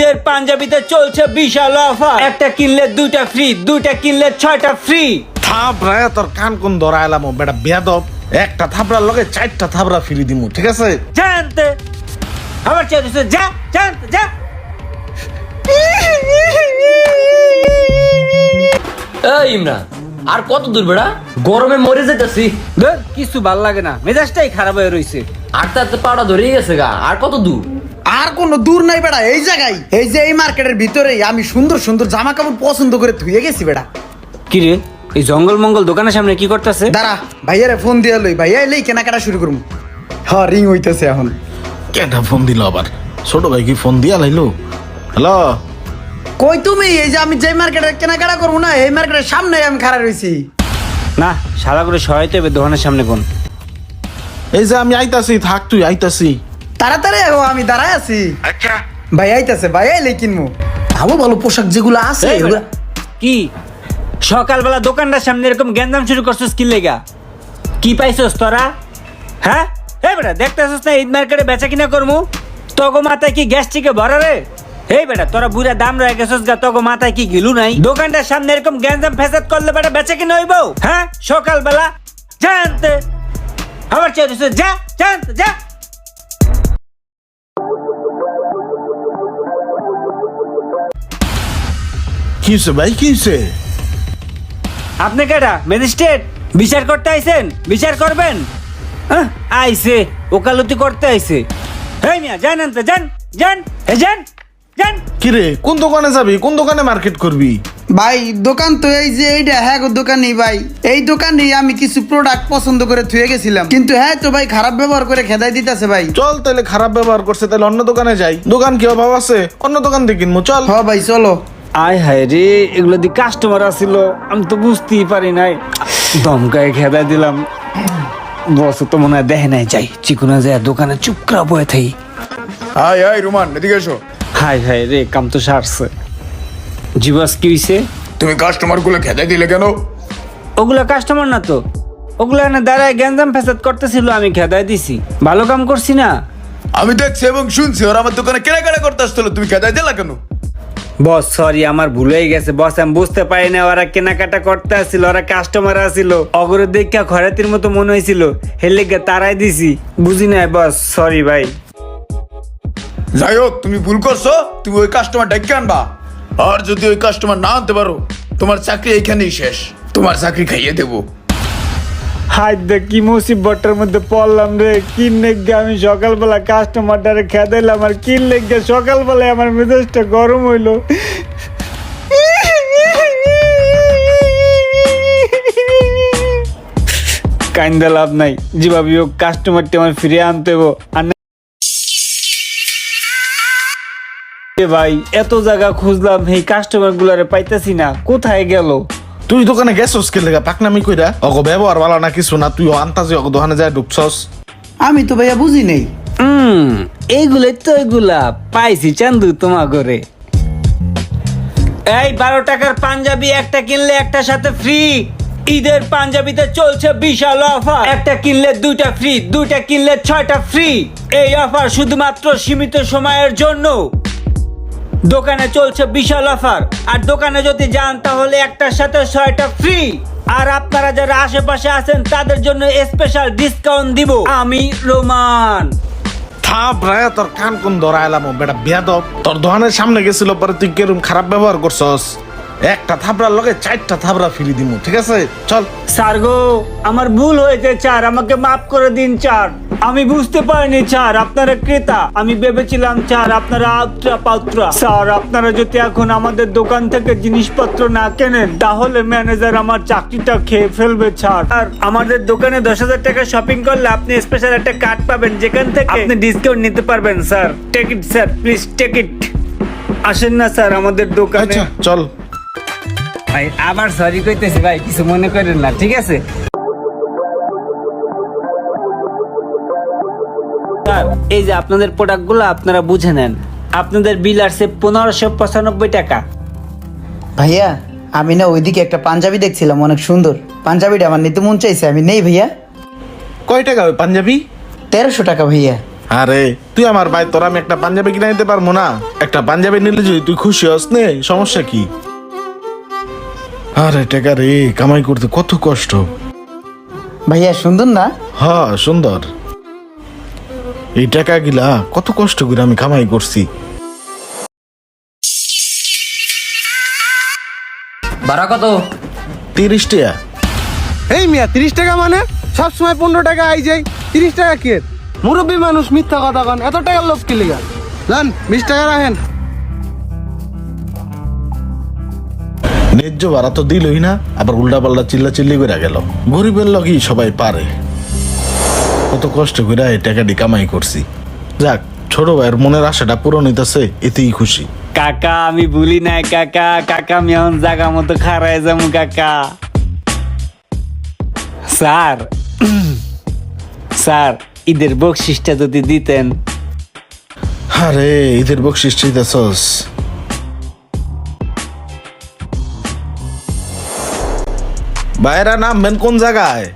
ঈদের পাঞ্জাবিতে চলছে বিশাল অফার, একটা কিনলে দুইটা ফ্রি, দুইটা কিনলে 6টা ফ্রি। থাপড়ায় তোর কান কোন ধরা এলাম বেটা বেয়াদব, একটা থাপড়ার লগে 4টা থাপড়া ফ্রি দিমু, ঠিক আছে? জানতে আমার চেয়ে যা জানতে যা। এই ইমরান, আর কত দূর বেড়া? গরমে মরে যেতেছি। ধর কিছু ভাল লাগে না, মেজাজটাই খারাপ হয়ে রইছে। আটটা আটটা পাড়া ধরেই গেছে গা, আর কত দূর? আর কোনো দূর নাই বেটা, এই জায়গায়, এই যে এই মার্কেটের ভিতরে আমি সুন্দর সুন্দর জামা কাপড় পছন্দ করে ধুয়ে গেছি বেটা। কি রে, এই জঙ্গল মঙ্গল দোকানের সামনে কি করতেছে? দাঁড়া ভাইয়ারে ফোন দিয়ে লই, ভাইয়া এলেই কেনাকাটা শুরু করুন। হ্যাঁ রিং হইতেছে এখন। কেটা ফোন দিল আবার? ছোট ভাই কি ফোন দিয়া লাইলো? হ্যালো, কই তুমি? এই যে আমি যে মার্কেটে কেনাকাটা করবো না, এই মার্কেটের সামনে আমি খাড়া রইছি। না শালা করে সহায়তা হবে দোকানের সামনে কোন? এই যে আমি আইতাছি, থাক তুই আইতাছি। তাড়াতাড়ি আমি দাঁড়ায় আছি। আচ্ছা ভাই আইতাছে, ভাই এলেই কিনবো। ভালো ভালো পোশাক যেগুলো আছে এই বেটা, কি সকালবেলা দোকানটার সামনে এরকম গ্যাঞ্জাম শুরু করছিস কি লেগা? কি পাইছস তোরা? হ্যাঁ এই বেটা দেখতেছিস না ঈদ মার্কেটে বেচা কিনা করমু, তগো মাথায় কি গ্যাস্ট্রিকে ভরা রে? এই বেটা তোরা বুড়া দাম রয়ে গেছস গা, তগো মাথায় কি গিলু নাই? দোকানটার সামনে এরকম গ্যাঞ্জাম ফেসাদ করলে বেটা বেচা কিনা হইব? হ্যাঁ সকালবেলা জানতে আমার চেয়ে যা জানতে যা। কি হইছে ভাই, কি হইছে? আপনি কেডা? ম্যাজিস্ট্রেট? বিচার করতে আইছেন? বিচার করবেন? আইছে ওকালতি করতে আইছে। এই মিয়া জান আনতে যান যান যান যান। কিরে কোন দোকানে যাবি, কোন দোকানে মার্কেট করবি? ভাই দোকান তো এই যে এইটা, হ্যাঁ গো দোকানই ভাই। এই দোকানে আমি কিছু প্রোডাক্ট পছন্দ করে থুয়ে গেছিলাম, কিন্তু হ্যাঁ তো ভাই খারাপ ব্যবহার করে খেদাই দিতেছে ভাই। চল তাহলে, খারাপ ব্যবহার করছে তাহলে অন্য দোকানে যাই। দোকান কি অভাব আছে? অন্য দোকান দিয়ে কিনবো, চল। হ ভাই চলো। আয় হায় রে, এগুলো দিয়ে কাস্টমার আসিল, আমি তো বুঝতেই পারি নাই, দমকায় খেদা দিলাম। বস তো মনে হয় দেখে নাই, যাই চিকুনা যায় দোকানে চুপকরা বয়ে থাই। হাই হাই রুমান, এদিকে এসো। হায় হায় রে, কাম তো সারছে। জীবাস কি হইছে? তুমি কাস্টমার গুলো খেতে দিলে কেন? ওগুলা কাস্টমার না তো, ওগুলা না দাঁড়ায় গ্যাঞ্জাম ফেসাদ করতেছিল, আমি খেদাই দিছি। ভালো কাম করছি না? আমি দেখছি এবং শুনছি ওরা আমার দোকানে কেনাকাটা করতে আসছিল, তুমি খেতে দিলা কেন? বস সরি, আমার ভুল হয়ে গেছে বস, আমি বুঝতে পারি না ওরা কেনাকাটা করতে আসছিল, ওরা কাস্টমার আসছিল, অগরে দেখা খরাতির মতো মনে হয়েছিল, হেলে গে তারাই দিছি, বুঝি নাই বস, সরি ভাই। যাই হোক, তুমি ভুল করছো, তুমি ওই কাস্টমার ডেকে আনবা। আর যদি ওই কাস্টমার না আনতে পারো, তোমার চাকরি এইখানেই শেষ, তোমার চাকরি খাইয়ে দেবো। হাই দেখ কি মুসিবতটার মধ্যে পড়লাম রে, কি নেগে আমি সকালবেলা কাস্টমারটারে খেদাইলাম, আর কি নেগে সকালবেলায় আমার মেজাজটা গরম হইলো। কাইন্দা লাভ নাই, যেভাবে হোক কাস্টমারটি আমার ফিরিয়ে আনতে হবো। আর ভাই এত জায়গা খুঁজলাম, এই কাস্টমার গুলারে পাইতেছি না, কোথায় গেল? তুই দোকানে গেছস কে লেগা? পাকনামি কইরা অগ ব্যবহার ভালো না কিছু না, তুই আনতাছি অগ দোকানে যায় ঢুকছস। আমি তো ভাইয়া বুঝি নেই। এইগুলোই তো এগুলা পাইছি চান্দু তোমা করে। এই 12 টাকার পাঞ্জাবি একটা কিনলে একটা সাথে ফ্রি। ঈদের পাঞ্জাবিতে চলছে বিশাল অফার, একটা কিনলে দুইটা ফ্রি, দুইটা কিনলে 6টা ফ্রি। এই অফার শুধুমাত্র সীমিত সময়ের জন্য। দোকানে চলছে বিশাল অফার, আর দোকানে যদি যান তাহলে একটার সাথে 6টা ফ্রি। আর আপনারা যারা আশেপাশে আছেন তাদের জন্য স্পেশাল ডিসকাউন্ট দিব আমি, রোমান। থাপড়ায় তোর কান কোন ধরা এলাম বেটা বেয়াদব, তোর দোকানের সামনে গেছিল পরে তুই কেরম খারাপ ব্যবহার করছস। একটা থাপড়ার লগে 4টা থাপড়া ফ্রি দিমু, ঠিক আছে? চল। স্যার গো, আমার ভুল হয়েছে স্যার, আমাকে মাফ করে দিন স্যার। আমি বুঝতে পারিনি স্যার আপনারা ক্রেতা, আমি ভেবেছিলাম স্যার আপনারা আত্রা পাত্রা। স্যার আপনারা যদি এখন আমাদের দোকান থেকে জিনিসপত্র না কেনেন তাহলে ম্যানেজার আমার চাকরিটা খেয়ে ফেলবে স্যার। আর আমাদের দোকানে 10,000 টাকা শপিং করলে আপনি স্পেশাল একটা কার্ড পাবেন, যেখান থেকে আপনি ডিসকাউন্ট নিতে পারবেন sir. Take it sir, please take it. আসেন না স্যার আমাদের দোকানে। আচ্ছা চল। ভাই আবার সরি কইতেছি ভাই, কিছু মনে করেন না, ঠিক আছে? স্যার এই যে আপনাদের প্রোডাক্টগুলো আপনারা বুঝে নেন, আপনাদের বিল আসছে 1595 টাকা। ভাইয়া আমি না ওইদিকে একটা পাঞ্জাবি দেখছিলাম, অনেক সুন্দর পাঞ্জাবিটা আমার নিতে মন চাইছে, আমি নেই ভাইয়া। কয় টাকা ওই পাঞ্জাবি? 1300 টাকা ভাইয়া। আরে তুই আমার ভাই, তোর আমি একটা পাঞ্জাবি কিনে দিতে পারবো না? একটা পাঞ্জাবি নিলে যদি তুই খুশি হস নে, সমস্যা কি? আরে টাকা রে, কামাই করতে কত কষ্ট। ভাইয়া সুন্দর না? হ্যাঁ সুন্দর। এই টাকা গিলা কত কষ্ট করে আমি কামাই করছি। ভাড়া কত? 30 টাকা। এই মিয়া 30 টাকা মানে সব সময় 15 টাকা আই যাই, 30 টাকা কে? মুরব্বী মানুষ মিথ্যা কথা কন, এত টাকার লোভ কি লিগা? জান 20 টাকা রাখেন। ন্যায্য ভাড়া তো দিলই না, আবার উল্টা পাল্টা চিল্লা চিল্লি করে গেল। গরিবের লগই সবাই পারে। কত কষ্ট করে এই টাকাটি কামাই করছি। যাক, ছোট ভাইয়ের মনের আশাটা পূরণ হইতাছে, এতেই খুশি। কাকা আমি ভুলি নাই কাকা, কাকা আমি এখন জাগা মতো খারায় যাবো কাকা। স্যার স্যার ঈদের বকশিসটা যদি দিতেন। আরে ঈদের বকশিস চাইতেছস? ভাইরা নামবেন কোন জায়গায়?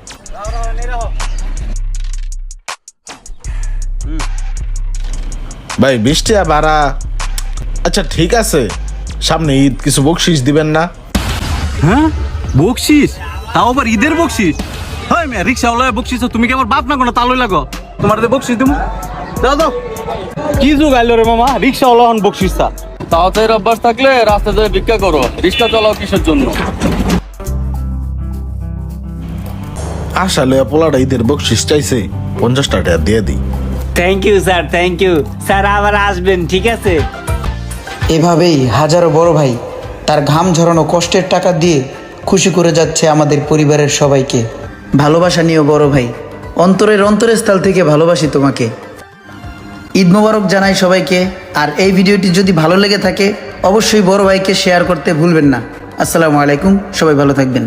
ভাই 20 টাকা ভাড়া। আচ্ছা ঠিক আছে, সামনে ঈদ, কিছু বকশিস দিবেন না? হ্যাঁ বকশিস? তাও আবার ঈদের বকশিস? হয় মিয়া রিকশাওয়ালা বকশিস, তুমি কি আমার বাপ না কোনো তালই লাগো? তোমার তো বকশিস দিমু, দাও দাও। কি যুগ আইলো রে মামা, রিকশাওয়ালা হন বকশিস তা? তাড়াতাড়ি অভ্যাস থাকলে রাস্তায় ধরে ভিক্ষা করো, রিক্সা চালাও কিসের জন্য? আসলে পোলাটা ঈদের বকশিস চাইছে, 50 টাকা দিয়ে দিই। Thank you sir, thank you sir, আবার আসবেন ঠিক আছে? এভাবেই হাজারো বড় ভাই তার ঘাম ঝরানো কষ্টের টাকা দিয়ে খুশি করে যাচ্ছে আমাদের পরিবারের সবাইকে। ভালোবাসা নিও বড় ভাই, অন্তরের স্থল থেকে ভালোবাসি তোমাকে। ঈদ মোবারক জানাই সবাইকে। আর এই ভিডিওটি যদি ভালো লেগে থাকে অবশ্যই বড় ভাইকে শেয়ার করতে ভুলবেন না। আসসালামু আলাইকুম, সবাই ভালো থাকবেন।